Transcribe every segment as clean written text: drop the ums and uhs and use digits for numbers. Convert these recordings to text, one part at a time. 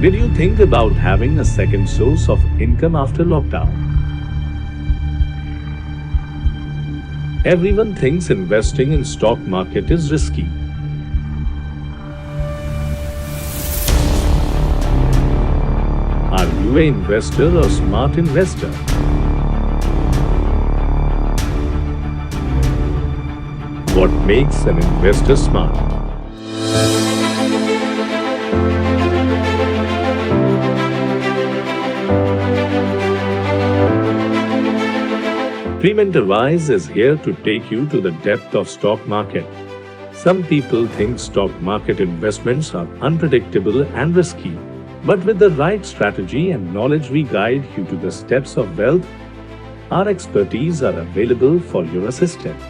Did you think about having a second source of income after lockdown? Everyone thinks investing in stock market is risky. Are you an investor or smart investor? What makes an investor smart? Treementor is here to take you to the depth of stock market. Some people think stock market investments are unpredictable and risky. But with the right strategy and knowledge, we guide you to the steps of wealth. Our expertise are available for your assistance.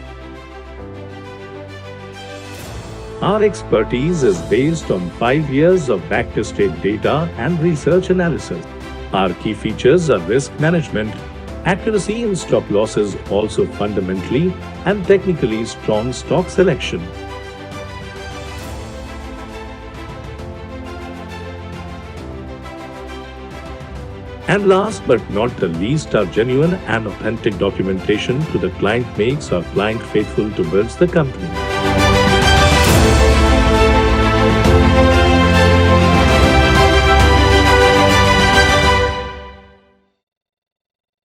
Our expertise is based on 5 years of back-to-state data and research analysis. Our key features are risk management, accuracy in stop losses, also fundamentally and technically strong stock selection. And last but not the least, our genuine and authentic documentation to the client makes our client faithful towards the company.